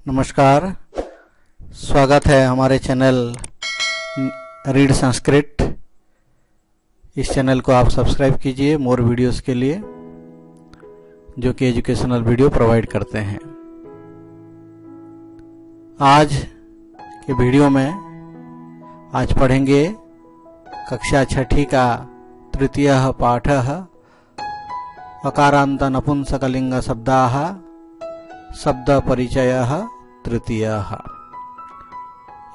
नमस्कार, स्वागत है हमारे चैनल रीड संस्कृत। इस चैनल को आप सब्सक्राइब कीजिए मोर वीडियोस के लिए, जो कि एजुकेशनल वीडियो प्रोवाइड करते हैं। आज के वीडियो में आज पढ़ेंगे कक्षा 6 का तृतीय पाठ अकारांत नपुंसकलिंग शब्दाः शब्द परिचय तृतीय।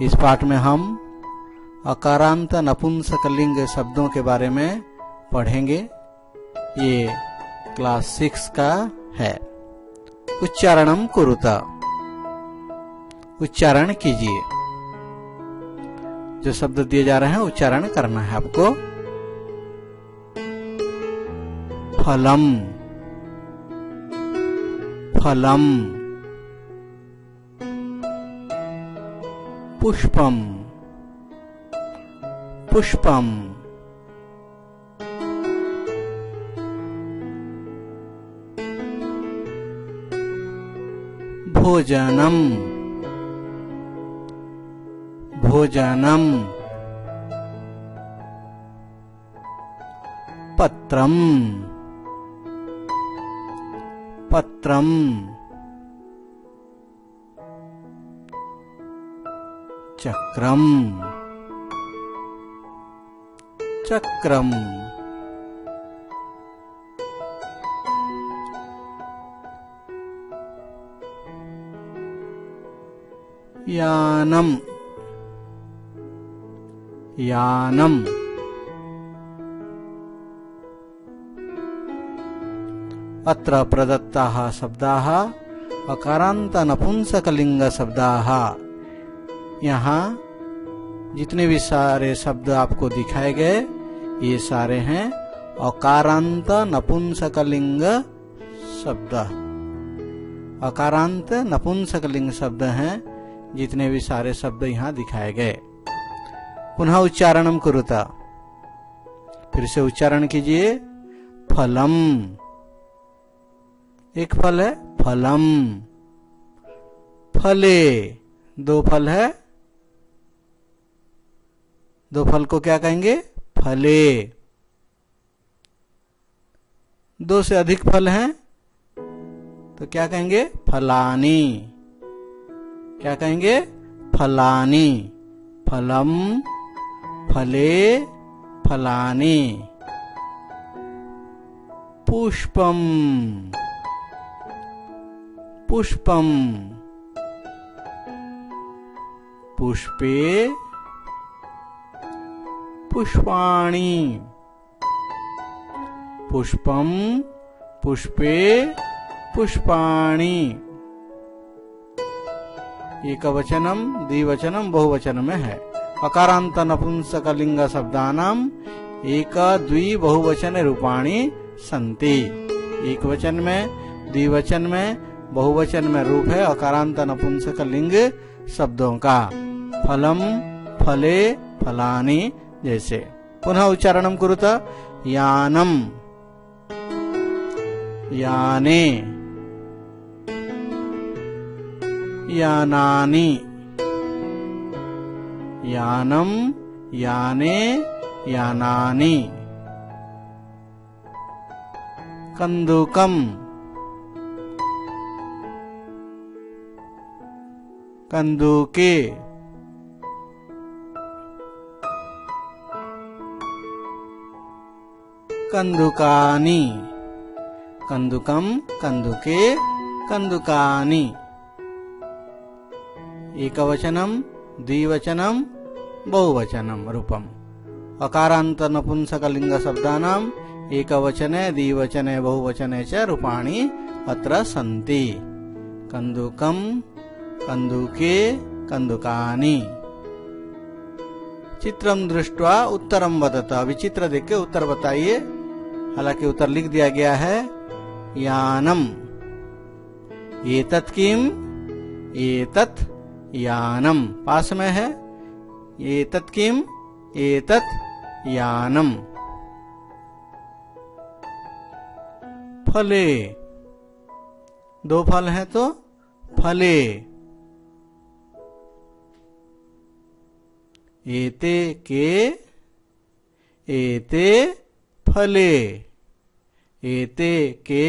इस पाठ में हम अकारांत नपुंसकलिंग शब्दों के बारे में पढ़ेंगे। ये क्लास 6 का है। उच्चारणम कुरुत, उच्चारण कीजिए। जो शब्द दिए जा रहे हैं उच्चारण करना है आपको। फलम, फलम। पुष्पम, पुष्पम। भोजनम, भोजनम। पत्रम, पत्रम। चक्रम, चक्रम। यानम, यानम। अत्र प्रदत्ताः शब्दाः अकारांत नपुंसकलिंग शब्दाः। यहाँ जितने भी सारे शब्द आपको दिखाए गए ये सारे हैं अकारांत नपुंसकलिंग शब्द। अकारांत नपुंसकलिंग शब्द हैं जितने भी सारे शब्द यहाँ दिखाए गए। पुनः उच्चारणम कुरुत, फिर से उच्चारण कीजिए। फलम, एक फल है फलम। फले, दो फल है, दो फल को क्या कहेंगे? फले। दो से अधिक फल हैं तो क्या कहेंगे? फलानी। क्या कहेंगे? फलानी। फलम, फले, फलानी। पुष्पम, पुष्पम। पुष्पे, पुष्पाणि। पुष्पम, पुष्पे, पुष्पाणि। एकवचनम, द्विवचनम, बहुवचन में है। अकारांत नपुंसकलिंग शब्दानाम एक द्वि बहुवचन रूपाणि सन्ति। एक वचन में, द्विवचन में, बहुवचन में रूप है अकारांत नपुंसकलिंग शब्दों का। फलम, फले, फलानि जैसे। पुनः उच्चारणम कुरुत। यानम, याने। यानानि। यानम, याने, यानानि। कंदुकम, कंदुके। कंदुकानि। कंदुकम, कंदुके, कंदुकानि। एकवचनम, द्विवचनम, बहुवचनम रूपम। अकारांत नपुंसकलिंग शब्दानाम एकवचने, द्विवचने, बहुवचने च रूपाणि अत्र सन्ति। कंदुकम, कंदुके, कंदुकानि। चित्रम दृष्ट्वा उत्तरम वदत। अभी चित्र देख के उत्तर बताइए। हालांकि उत्तर लिख दिया गया है। यानम, एतत् किम? एतत् यानम। पास में है। एतत् किम? एतत् यानम। फले, दो फल हैं तो फले। एते के एते फले, एते के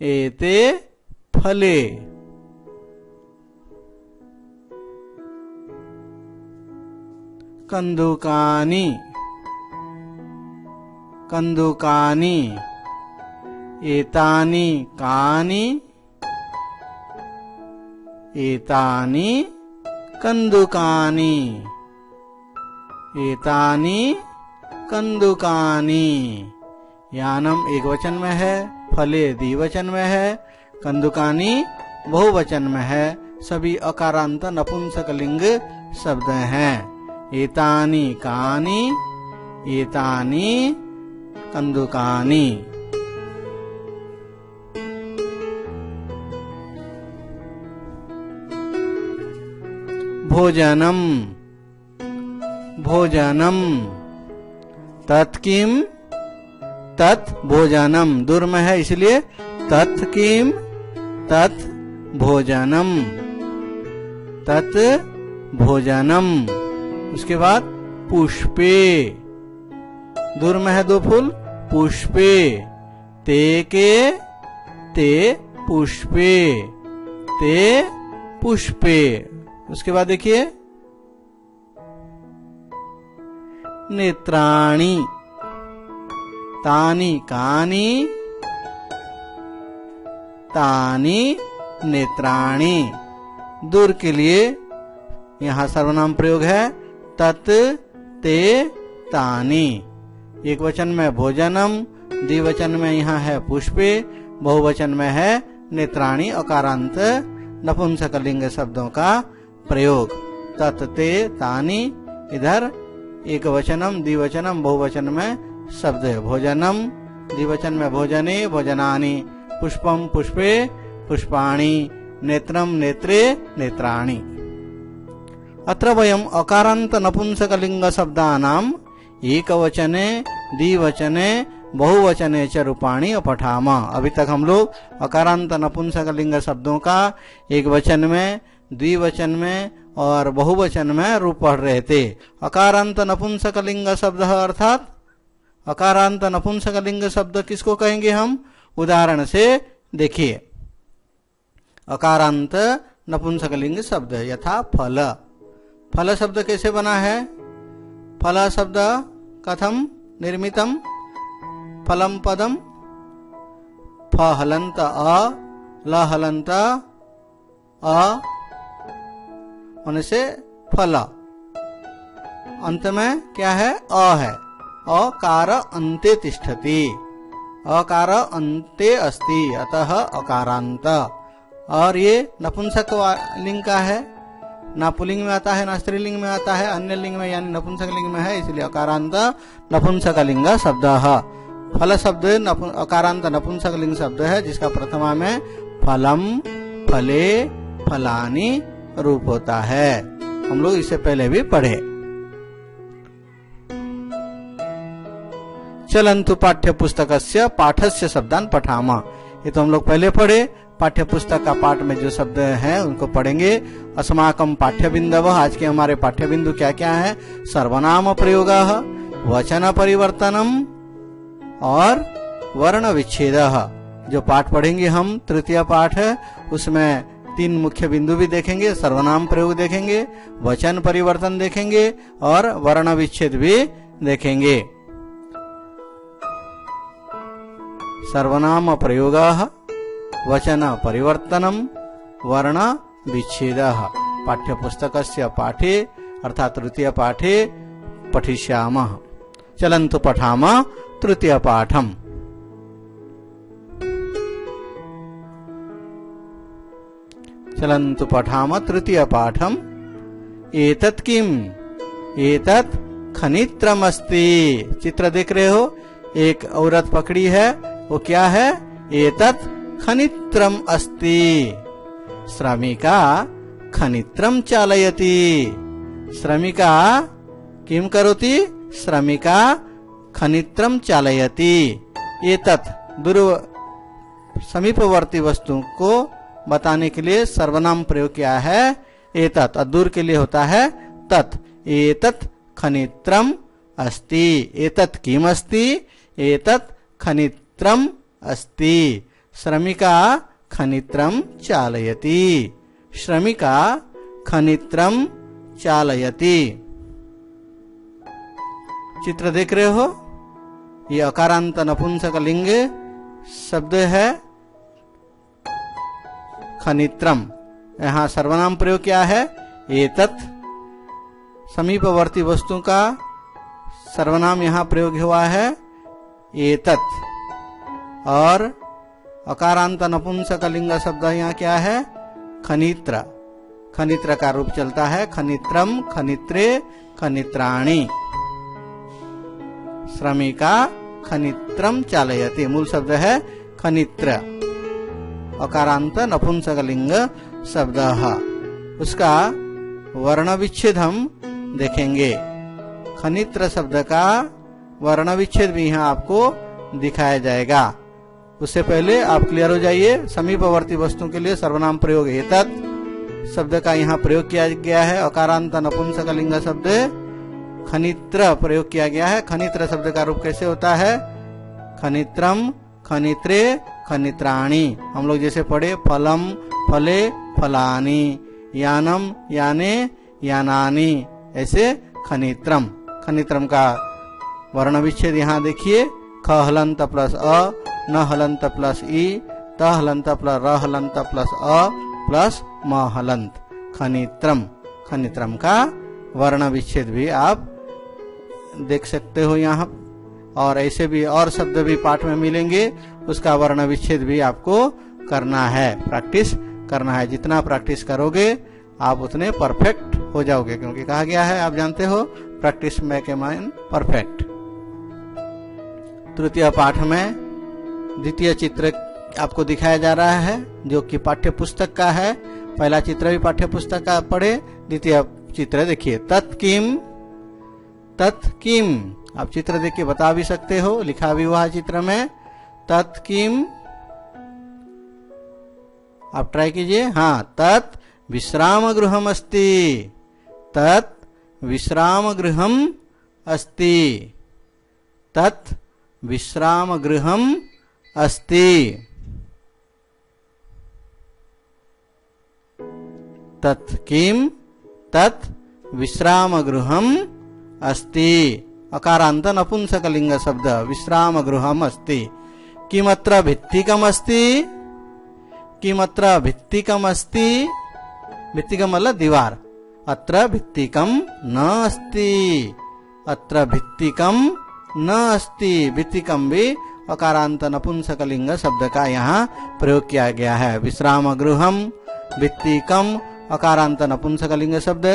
एते फले। कंदुकानि कंदुकानि, एतानि कानि एतानि कंदुकानि, एतानि कंदुकानि। यानम एक वचन में है, फले द्विवचन में है, कंदुकानि बहुवचन में है। सभी अकारांत नपुंसकलिंग शब्द हैं। एतानि कानि एतानि कंदुकानि। भोजनम भोजनम, तत्किम तत् भोजनम, दूर में है इसलिए तत्किम तत् भोजनम, तत् भोजनम। उसके बाद पुष्पे, दूर में है दो फूल, पुष्पे, ते के ते पुष्पे, ते पुष्पे। उसके बाद देखिए नेत्राणि, तानि कानि तानि नेत्राणि। दूर के लिए यहाँ सर्वनाम प्रयोग है, तत् ते तानि। एक वचन में भोजनम, द्विवचन में यहाँ है पुष्पे, बहुवचन में है नेत्राणि। अकारांत नपुंसकलिंग शब्दों का प्रयोग। तत् ते तानि, इधर एक वचनम द्विवचनम बहुवचन में शब्द है। भोजनम द्विवचन में भोजने भोजनानि, पुष्पम पुष्पे पुष्पाणि, नेत्रम नेत्रे नेत्राणि। अत्र वयम अकारांत नपुंसकलिंग शब्दानाम एकवचने द्विवचने बहुवचने च रूपाणि अपठाम। अभी तक हम लोग अकारांत नपुंसकलिंग शब्दों का एक वचन में, द्विवचन में और बहुवचन में रूप पढ़ रहे थे। अकारांत नपुंसकलिंग शब्द अर्थात अकारांत नपुंसकलिंग शब्द किसको कहेंगे हम? उदाहरण से देखिए। अकारांत नपुंसकलिंग शब्द यथा फल। फल शब्द कैसे बना है? फल शब्द कथम निर्मितम? फलम पदम फ हलंत अ, ल हलंत अ होने से फल। अंत में क्या है? अ है। अकार अन्ते तिष्ठति, अकार अन्ते अस्ति, अतः अकारांत। और ये नपुंसक लिंग का है, ना पुल्लिंग में आता है ना स्त्रीलिंग में आता है, अन्य लिंग में यानी नपुंसक लिंग में है, इसलिए अकारांत नपुंसक लिंग शब्द है। फल शब्द अकारांत नपुंसक लिंग शब्द है, जिसका प्रथमा में फलम फले फलानी रूप होता है। हम लोग इससे पहले भी पढ़े। चलन्तु पाठ्य पुस्तकस्य पाठस्य शब्दान पठामा। ये तो हम लोग पहले पढ़े। पाठ्य पुस्तक का पाठ में जो शब्द हैं उनको पढ़ेंगे। अस्माकम पाठ्य बिंदव, आज के हमारे पाठ्य बिंदु क्या क्या है? सर्वनाम प्रयोगः, वचन परिवर्तनम और वर्ण विच्छेद। जो पाठ पढ़ेंगे हम तृतीय पाठ है, उसमें 3 मुख्य बिंदु भी देखेंगे। सर्वनाम प्रयोग देखेंगे, वचन परिवर्तन देखेंगे और वर्ण विच्छेद भी देखेंगे। सर्वनाम प्रयोगः, वचन परिवर्तनम, वर्ण विच्छेदः पाठ्यपुस्तकस्य पाठे अर्थात तृतीय पाठे पठिष्यामः। चलन्तु पठामः तृतीय पाठम। चलन्तु पठामः तृतीय पाठम। एतत् किम? एतत् खनित्रमस्ति। चित्र देख रहे हो, एक औरत पकड़ी है, वो क्या है? एतत् खनित्रम अस्ति। श्रमिका खनित्रम चालयति। श्रमिका किम करोति? श्रमिका खनित्रम चालयति। एतत् दूर समीपवर्ती वस्तु को बताने के लिए सर्वनाम प्रयोग किया है एतत्। दूर के लिए होता है तत्। एतत् खनित्रम अस्ति। एतत् किम अस्ति? एतत् खनित्रम अस्ति। श्रमिका खनित्रम चालयति। श्रमिका खनित्रम चालयति। चित्र देख रहे हो, ये अकारांत नपुंसक लिंग शब्द है खनित्रम। यहाँ सर्वनाम प्रयोग क्या है? एतत्। समीपवर्ती वस्तु का सर्वनाम यहाँ प्रयोग हुआ है एतत्। और अकारांत नपुंसक लिंग शब्द यहाँ क्या है? खनित्र। खनित्र का रूप चलता है खनित्रम, खनित्रे, खनित्राणि। श्रमिका खनित्रम चालयति। मूल शब्द है खनित्र, अकारांत नपुंसक लिंग शब्द। उसका वर्ण विच्छेद हम देखेंगे। खनित्र शब्द का वर्ण विच्छेद भी यहाँ आपको दिखाया जाएगा। उससे पहले आप क्लियर हो जाइए। समीपवर्ती वस्तु के लिए सर्वनाम प्रयोग एतत् शब्द का यहाँ प्रयोग किया गया है। अकारांत नपुंसक लिंग शब्द खनित्र प्रयोग किया गया है। खनित्र शब्द का रूप कैसे होता है? खनित्रम, खनित्रे, खनित्राणि। हम लोग जैसे पढ़े फलम, फले, फलानि, यानम, याने, यानानि, ऐसे खनित्रम। खनित्रम का वर्ण विच्छेद यहाँ देखिए। ख हलंत प्लस अ, न हलंत प्लस ई, त हलंत प्लस र हलंत प्लस अ प्लस म हलंत। खनित्रम। खनित्रम का वर्ण विच्छेद भी आप देख सकते हो यहाँ। और ऐसे भी और शब्द भी पाठ में मिलेंगे, उसका वर्ण विच्छेद भी आपको करना है, प्रैक्टिस करना है। जितना प्रैक्टिस करोगे आप उतने परफेक्ट हो जाओगे, क्योंकि कहा गया है, आप जानते हो, practice make a man perfect. तृतीय पाठ में द्वितीय चित्र आपको दिखाया जा रहा है, जो कि पाठ्य पुस्तक का है। पहला चित्र भी पाठ्य पुस्तक का पढ़े, द्वितीय चित्र देखिए। तत्किम, तत्किम। आप चित्र देख के बता भी सकते हो, लिखा भी हुआ है चित्र में। तत्किम आप ट्राई कीजिए। हाँ, तत् विश्राम गृहम अस्ति। तत् विश्राम गृहम अस्ति। तत् विश्राम गृहम अस्ति। तत् किम? तत् विश्राम गृहम अस्ति। अकारांत नपुंसक लिंग शब्द विश्राम गृहम अस्ति। किमत्र भित्तिकम अस्ति? किमत्र भित्तिकम अस्ति? भित्तिकम मतलब दीवार। अत्र भित्तिकम न अस्ति। अत्र भित्तिकम न अस्ति। भित्तिकम भी अकारांत नपुंसक लिंग शब्द का यहाँ प्रयोग किया गया है। विश्राम गृहम, भित्तिकम अकारांत नपुंसक लिंग शब्द।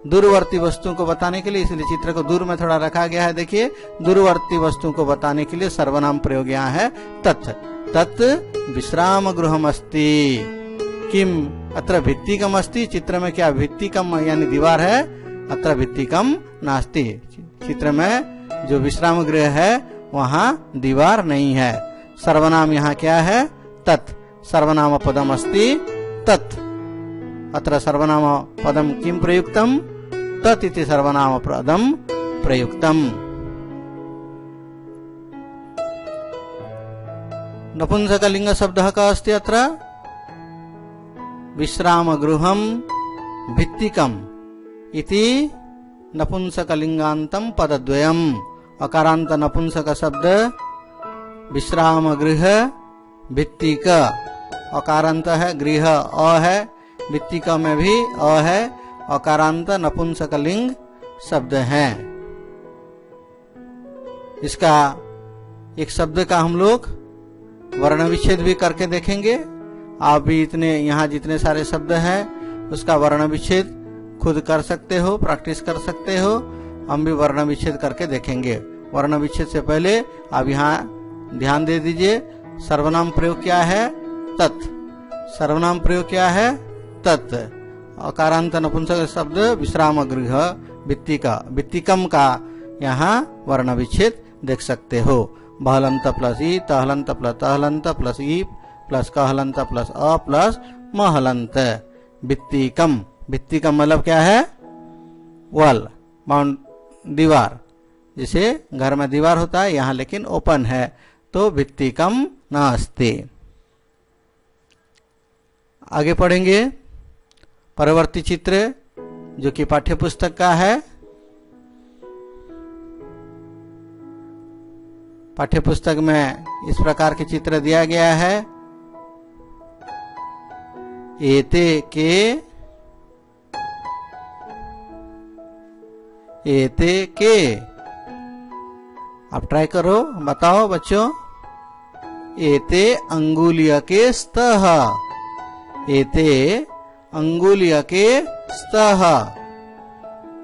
दूरवर्ती वस्तुओं को बताने के लिए, इसलिए चित्र को दूर में थोड़ा रखा गया है। देखिए, दूरवर्ती वस्तुओं को बताने के लिए सर्वनाम प्रयोग यहाँ है तत्। तत् विश्राम गृहम अस्ति। किम? अत्र भित्तिकम अस्ति। चित्र में क्या भित्तिकम यानी दीवार है? अत्र भित्तिकम नास्ति। चित्र में जो विश्राम गृह है वहाँ दीवार नहीं है। सर्वनाम यहाँ क्या है? तत्। सर्वनाम पदम अस्ति तत्। अत्र सर्वनाम पदम किम प्रयुक्तम? तत् इति सर्वनाम पदम प्रयुक्तम। नपुंसक लिंग शब्दः कः अस्ति अत्र? विश्राम गृहम भित्तिकम इति नपुंसक लिंगांतम पदद्वयम। अकारांत नपुंसक शब्द विश्राम गृह, भित्तिक अकारांत है, गृह अ है, भित्तिक में भी अ है। अकारांत नपुंसक लिंग शब्द है। इसका एक शब्द का हम लोग वर्ण विच्छेद भी करके देखेंगे। आप भी इतने यहाँ जितने सारे शब्द हैं उसका वर्ण विच्छेद खुद कर सकते हो, प्रैक्टिस कर सकते हो। हम भी वर्ण विच्छेद करके देखेंगे। वर्ण विच्छेद से पहले आप यहाँ ध्यान दे दीजिए। सर्वनाम प्रयोग क्या है? तत्। सर्वनाम प्रयोग क्या है? तत्। अकारांत नपुंसक शब्द विश्राम गृह, भित्तिका, भित्तिकम का यहाँ वर्ण विच्छेद देख सकते हो। बहलंत प्लस ई, तहलंत प्लस तहलंत प्लस ई प्लस कहलंत प्लस अ प्लस महलंत। भित्तिकम। भित्तिकम मतलब क्या है? वॉल। दीवार, जैसे घर में दीवार होता है, यहाँ लेकिन ओपन है, तो भित्तिकम नास्ति। आगे पढ़ेंगे परवर्ती चित्र जो कि पाठ्यपुस्तक का है। पाठ्यपुस्तक में इस प्रकार के चित्र दिया गया है। एते के आप ट्राई करो, बताओ बच्चों। एते अंगुलीयके स्तः, एते अंगुलीयके स्तः,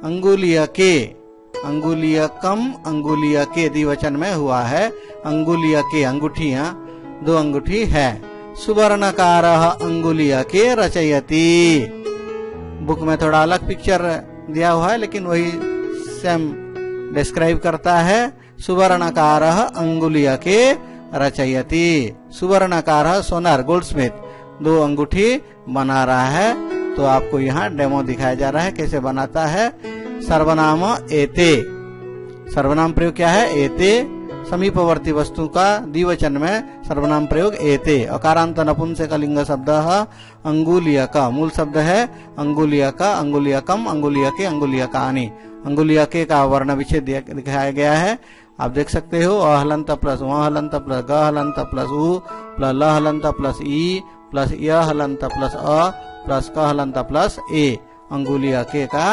अंगुलीयके, अंगुलीयकम अंगुलीयके द्विवचन में हुआ है। अंगुलीयके अंगूठियां, 2 अंगूठी है। सुवर्णकारः अंगुलीयके रचयति। बुक में थोड़ा अलग पिक्चर दिया हुआ है, लेकिन वही सेम डिस्क्राइब करता है। सुवर्णकारः अंगुलीयके रचयति। सुवर्णकारः सोनार, गोल्डस्मिथ, 2 अंगूठी बना रहा है। तो आपको यहाँ डेमो दिखाया जा रहा है कैसे बनाता है। सर्वनाम एते, सर्वनाम प्रयोग क्या है? एते। समीपवर्ती वस्तु का द्विवचन में सर्वनाम प्रयोग एते। अकारांत नपुंसकलिंग शब्द अंगुलीयक, मूल शब्द है अंगुलीयक, अंगुलीयकम, अंगुलीयके, अंगुलीयकानि। अंगुलीयके का वर्ण विच्छेद दिखाया गया है, आप देख सकते हो। अ हलंत प्लस व हलंत प्लस ग हलंत प्लस उ प्लस ल हलंत प्लस ई प्लस य हलंत प्लस अ प्लस क हलंत प्लस ए। अंगुलीयके का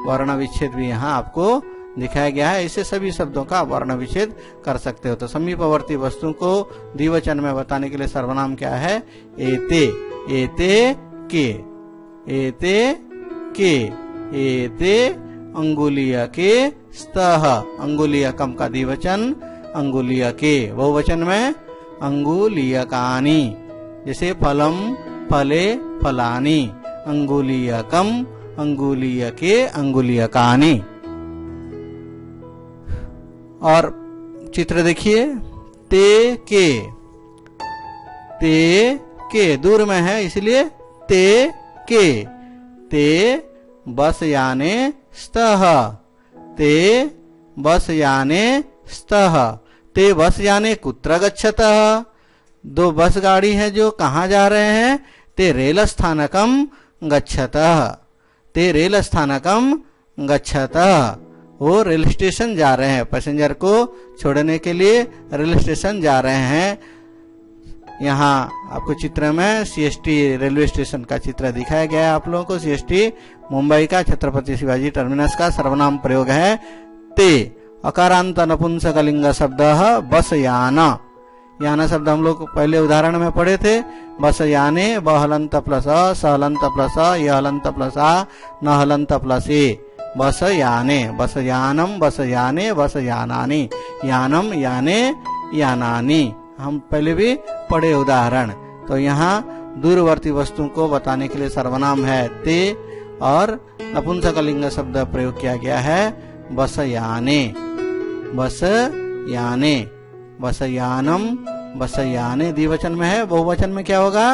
वर्ण विच्छेद भी यहाँ आपको दिखाया गया है। ऐसे सभी शब्दों का वर्ण विच्छेद कर सकते हो। तो समीपवर्ती वस्तु को द्विवचन में बताने के लिए सर्वनाम क्या है? एते, एते के, एते के, एते अंगुलीयके स्तः। अंगुलीयकम का द्विवचन अंगुलीयके, बहुवचन में अंगुलीयकानि। जैसे फलम फले फलानि, अंगुलीयकम अंगुलीयके, अंगुलीयकानि। और चित्र देखिए, ते के दूर में है इसलिए ते के। ते बस याने स्तः, ते बस याने स्तः। ते बस याने कुत्र गच्छतः। 2 बस गाड़ी है जो कहाँ जा रहे हैं? ते रेल स्थानकम गच्छतः, ते रेल स्थानकम गच्छतः। वो रेल स्टेशन जा रहे हैं, पैसेंजर को छोड़ने के लिए रेल स्टेशन जा रहे हैं। यहाँ आपको चित्र में सीएसटी रेलवे स्टेशन का चित्र दिखाया गया है आप लोगों को। सीएसटी मुंबई का छत्रपति शिवाजी टर्मिनस का सर्वनाम प्रयोग है ते। अकारांत नपुंसकलिंग शब्द बस यान। यान शब्द हम लोग पहले उदाहरण में पढ़े थे। बस याने ब हलंत प्लस अ, स हलंत प्लस अ, य हलंत प्लस आ, न हलंत प्लस ए। बस याने, बस यानम, बस याने, बस यानानि, यानम याने यानानि। हम पहले भी पढ़े उदाहरण। तो यहाँ दूरवर्ती वस्तु को बताने के लिए सर्वनाम है ते और नपुंसकलिंग शब्द प्रयोग किया गया है बस याने, बस याने, बस यानम, बस याने द्विवचन में है। बहुवचन में क्या होगा?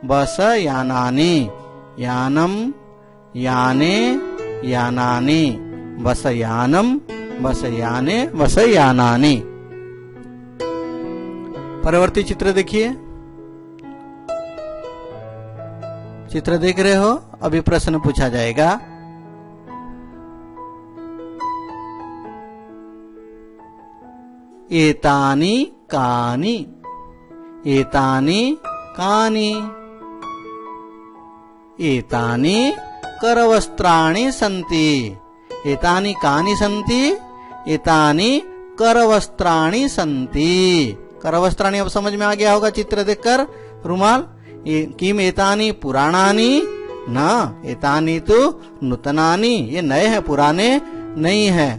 बस यानानि, यानम याने यानानि, बस यानम, बस याने, बस यानानि। परवर्ती चित्र देखिए। चित्र देख रहे हो? अभी प्रश्न पूछा जाएगा। एतानि कानि, एतानि कानि, एतानि करवस्त्राणि सन्ति। एतानि कानि सन्ति, एतानि करवस्त्राणि सन्ति। करवस्त्राणि अब समझ में आ गया होगा चित्र देखकर। रुमाल। किम एतानि पुराणानि न, एतानि तो नूतनानि, ये नए हैं पुराने नहीं है।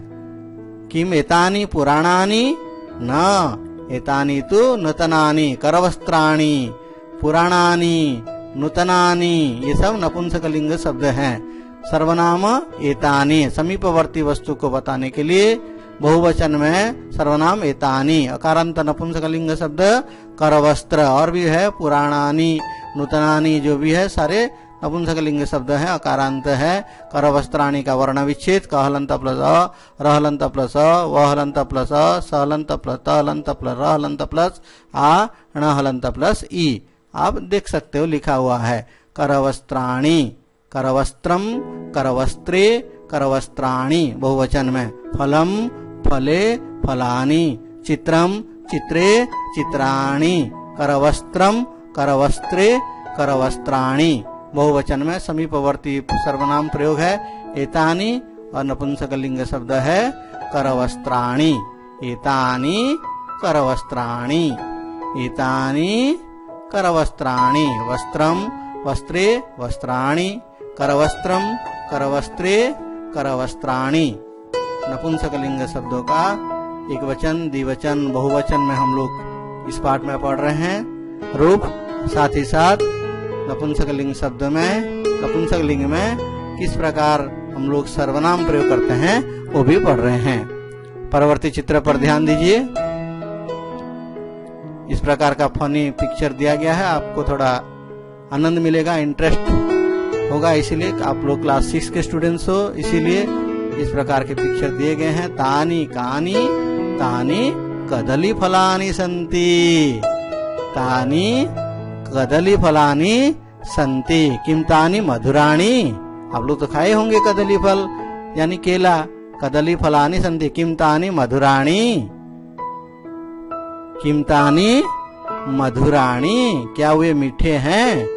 किम एतानि पुराणानि न, एतानि तो नूतनानि। करवस्त्राणि, पुराणानि, नूतनानि, ये सब नपुंसकलिंग शब्द हैं। सर्वनाम एतानि, समीपवर्ती वस्तु को बताने के लिए बहुवचन में सर्वनाम एतानि। अकारांत नपुंसकलिंग शब्द करवस्त्र, और भी है पुराणानि, नूतनानि, जो भी है सारे नपुंसकलिंग शब्द है, अकारांत है। करवस्त्राणि का वर्ण विच्छेद, कहलंत प्लस अ, रहलंत प्लस अ, वहलंत प्लस अ, सहलंत प्लस तहलंत प्लस रहलंत प्लस आ, णहलंत प्लस ई। आप देख सकते हो लिखा हुआ है करवस्त्राणि, करवस्त्रम, करवस्त्रे, करवस्त्राणि बहुवचन में। फलम, फले, फलानि। चित्रम, चित्रे, चित्राणि। करवस्त्रम, करवस्त्रे, करवस्त्राणि बहुवचन में। समीपवर्ती सर्वनाम प्रयोग है एतानि और नपुंसकलिंग शब्द है करवस्त्राणि। एतानि करवस्त्राणि, एतानि करवस्त्राणि। वस्त्रम, वस्त्रे, वस्त्राणि। करवस्त्रम, करवस्त्रे, करवस्त्राणि। नपुंसकलिंग शब्दों का एक वचन, द्विवचन, बहुवचन में हम लोग इस पाठ में पढ़ रहे हैं रूप। साथ ही साथ नपुंसकलिंग शब्द में, नपुंसकलिंग में किस प्रकार हम लोग सर्वनाम प्रयोग करते हैं वो भी पढ़ रहे हैं। परवर्ती चित्र पर ध्यान दीजिए। इस प्रकार का फनी पिक्चर दिया गया है, आपको थोड़ा आनंद मिलेगा, इंटरेस्ट होगा, इसीलिए आप लोग क्लास 6 के स्टूडेंट्स हो, इसीलिए इस प्रकार के पिक्चर दिए गए हैं। तानी कानी तानी कदली फलानी संति, तानी कदली फलानी संति। किम तानी मधुराणी, आप लोग तो खाए होंगे कदली फल यानी केला। कदली फलानी संति किम तानी मधुराणी, किम तानी मधुराणी, क्या वे मीठे हैं।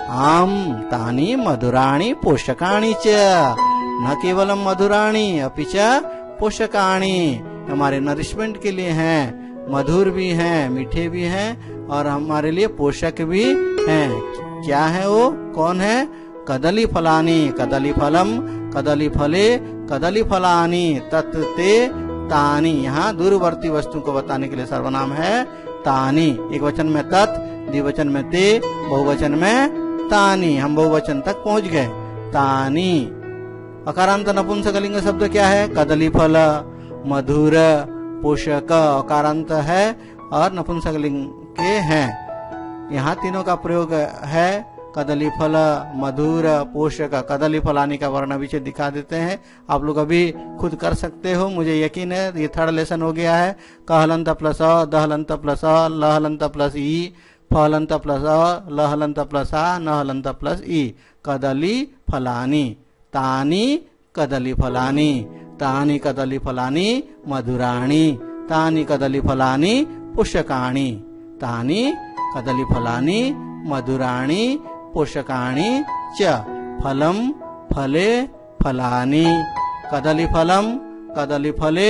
आम तानी मधुराणी पोषकाणी च, न केवलम मधुराणी अपिच पोषकाणी, हमारे नरिशमेंट के लिए हैं, मधुर भी हैं, मीठे भी हैं और हमारे लिए पोषक भी हैं। क्या है वो, कौन है। कदली फलानी, कदली फलम, कदली फले, कदली फलानी, तत्ते तानी। यहाँ दूरवर्ती वस्तु को बताने के लिए सर्वनाम है तानी। एक वचन में तत्, द्विवचन में ते, बहुवचन में तानी। हम बहुवचन तक पहुंच गए। तानी। अकारांत नपुंसकलिंग शब्द क्या है। कदली फल, मधुर, पोषक अकारांत है और नपुंसकलिंग के हैं। यहाँ तीनों का प्रयोग है। कदली फल, मधुर, पोषक। कदली फलानी का वर्ण विच्छेद दिखा देते हैं, आप लोग अभी खुद कर सकते हो, मुझे यकीन है। ये थर्ड लेसन हो गया है। कहलंत प्लस अ, दहलंत प्लस अ, लहलंत प्लस ई, फलंत प्लस अ, लहलंत प्लस आ, नहलंत प्लस ई। कदली फलानी, तानी कदली फलानी, तानी कदली फलानी मधुराणी, तानी कदली फलानी पोषकाणी, तानी कदली फलानी मधुराणी पोषकाणी च। फलम, फले, फलानी। कदली फलम, कदली फले,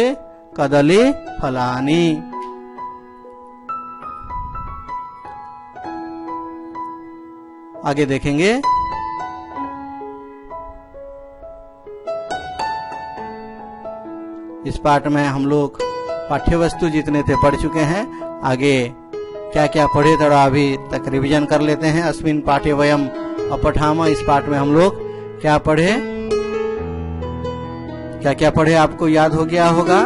कदली फलानी। आगे देखेंगे। इस पाठ में हम लोग पाठ्य वस्तु जितने थे पढ़ चुके हैं। आगे क्या क्या पढ़े थोड़ा अभी तक रिवीजन कर लेते हैं। अस्मिन् पाठे वयम अपठाम, इस पाठ में हम लोग क्या पढ़े, क्या क्या पढ़े आपको याद हो गया होगा।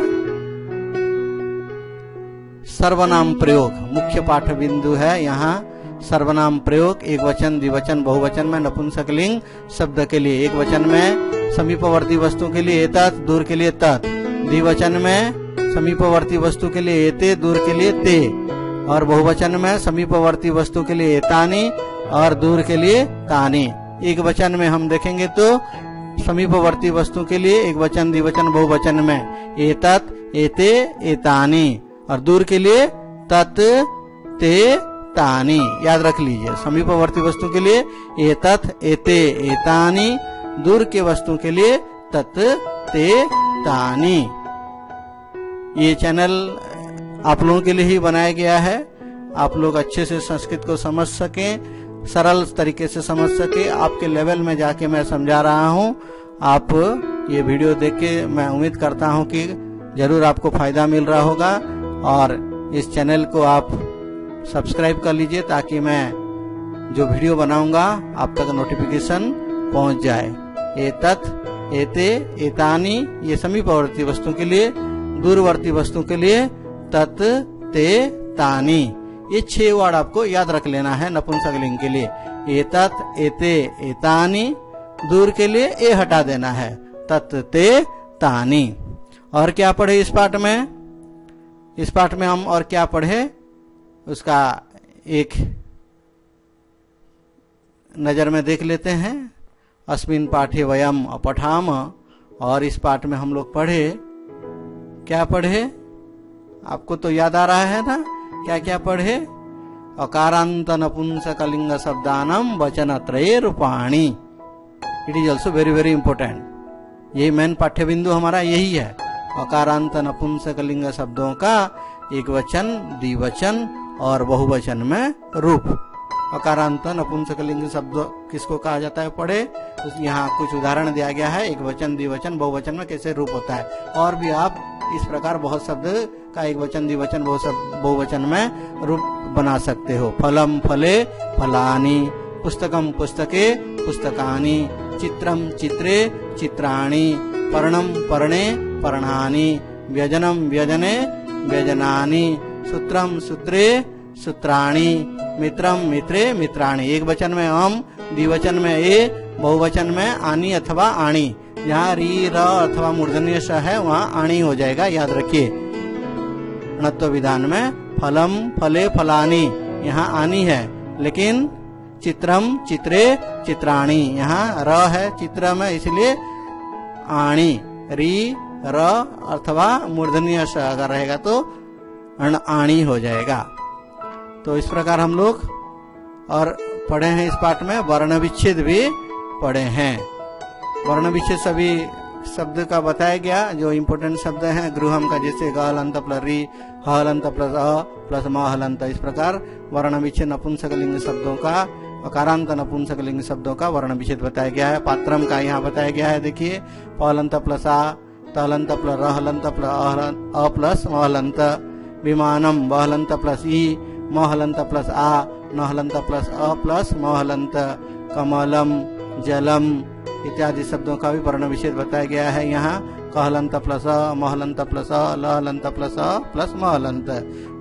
सर्वनाम प्रयोग मुख्य पाठ बिंदु है। यहाँ सर्वनाम प्रयोग एक वचन, द्विवचन, बहुवचन में नपुंसकलिंग शब्द के लिए। एक वचन में समीपवर्ती वस्तु के लिए एतत्, दूर के लिए तत्। द्विवचन में समीपवर्ती वस्तु के लिए एते, दूर के लिए ते। और बहुवचन में समीपवर्ती वस्तु के लिए एतानी और दूर के लिए तानी। एक वचन में हम देखेंगे तो समीपवर्ती वस्तु के लिए एक वचन, द्विवचन, बहुवचन में एतत्, एते, एतानी और दूर के लिए तत्, ते, तानी। याद रख लीजिए, समीपवर्ती वस्तु के लिए एतत्, एते, एतानी, दूर के वस्तु के लिए तत्, ते, तानी। ये चैनल आप लोगों के लिए ही बनाया गया है। आप लोग अच्छे से संस्कृत को समझ सकें, सरल तरीके से समझ सके। आपके लेवल में जाके मैं समझा रहा हूँ। आप ये वीडियो देख के मैं उम्मीद करता हूँ कि जरूर आपको फायदा मिल रहा होगा। और इस चैनल को आप सब्सक्राइब कर लीजिए ताकि मैं जो वीडियो बनाऊंगा आप तक नोटिफिकेशन पहुंच जाए। एतत्, एते, एतानी ये समीपवर्ती वस्तु के लिए, दूरवर्ती वस्तु के लिए तत्, ते, तानी। ये 6 वर्ड आपको याद रख लेना है नपुंसकलिंग के लिए। एतत, एते, एतानी, दूर के लिए ए हटा देना है, तत्, ते, तानी। और क्या पढ़े इस पाठ में? इस पाठ में हम और क्या पढ़े उसका एक नजर में देख लेते हैं। अस्मिन् पाठे वयम पठाम, और इस पाठ में हम लोग पढ़े, क्या पढ़े? आपको तो याद आ रहा है ना क्या क्या पढ़े? अकारांत नपुंसकलिंग शब्दानाम वचनत्रये रूपाणि। It is also very very important. यही मेन पाठ्य बिंदु हमारा यही है। अकारांत नपुंसकलिंग शब्दों का एक वचन, द्विवचन और बहुवचन में रूप। अकारांत नपुंसकलिंग शब्द किसको कहा जाता है पढ़े, तो यहाँ कुछ उदाहरण दिया गया है। एक वचन, द्विवचन, बहुवचन में कैसे रूप होता है। और भी आप इस प्रकार बहुत शब्द का एक वचन, द्विवचन, बहुवचन में रूप बना सकते हो। फलम, फले, फलानी, पुस्तकम, पुस्तके, पुस्तकानि, चित्रम, चित्रे, चित्राणि, पर्णम, पर्णे, पर्णानि, व्यजनम, व्यजने, व्यजनानि, सूत्रम, सूत्रे, सूत्राणि, मित्रम, मित्रे, मित्राणि। एक वचन में अम, द्विवचन में ए, बहुवचन में आनी अथवा आणी। जहाँ री, र अथवा मूर्धन्य स है वहाँ आणी हो जाएगा, याद रखिए। णत्व विधान में फलम, फले, फलानी, यहाँ आनी है, लेकिन चित्रम, चित्रे, चित्राणि, यहाँ र है चित्र में, इसलिए आणी। री, र अथवा मूर्धन्य स अगर रहेगा तो आणी हो जाएगा। तो इस प्रकार हम लोग और पढ़े हैं इस पाठ में। वर्ण विच्छेद भी पढ़े हैं। वर्ण विच्छेद सभी शब्द का बताया गया, जो इम्पोर्टेंट शब्द हैं गृहम का, जैसे ग हलंत प्लस री, ह हलंत प्लस अ प्लस म हलंत। इस प्रकार वर्ण विच्छेद नपुंसकलिंग शब्दों का, अकारांत नपुंसकलिंग शब्दों का वर्ण विच्छेद बताया गया है। पात्रम का यहाँ बताया गया है, देखिए प हलंत प्लस आ, त हलंत प्लस र हलंत प्लस अ प्लस म हलंत। विमानम, व हलंत प्लस ई, म हलंत प्लस आ, न हलंत प्लस अ प्लस म हलंत। कमलम, जलम इत्यादि शब्दों का भी वर्ण विच्छेद बताया गया है यहाँ। क हलंत प्लस अ, म हलंत प्लस अ, ल हलंत प्लस अ प्लस म हलंत।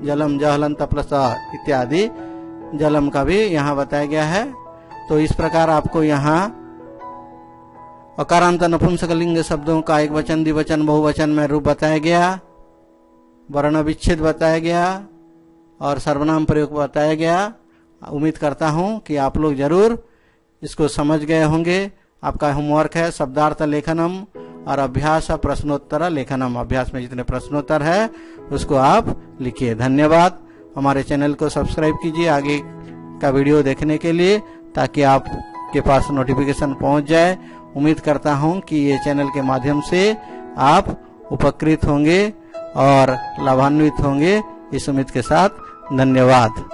जलम, ज हलंत प्लस अ इत्यादि जलम का भी यहाँ बताया गया है। तो इस प्रकार आपको यहाँ अकारांत नपुंसकलिंग शब्दों का एक वचन, द्विवचन, बहुवचन में रूप बताया गया, वर्ण विच्छेद बताया गया और सर्वनाम प्रयोग बताया गया। उम्मीद करता हूं कि आप लोग जरूर इसको समझ गए होंगे। आपका होमवर्क है शब्दार्थ लेखनम और अभ्यास प्रश्नोत्तर लेखनम। अभ्यास में जितने प्रश्नोत्तर है उसको आप लिखिए। धन्यवाद। हमारे चैनल को सब्सक्राइब कीजिए आगे का वीडियो देखने के लिए, ताकि आपके पास नोटिफिकेशन पहुंच जाए। उम्मीद करता हूं कि ये चैनल के माध्यम से आप उपकृत होंगे और लाभान्वित होंगे। इस उम्मीद के साथ धन्यवाद।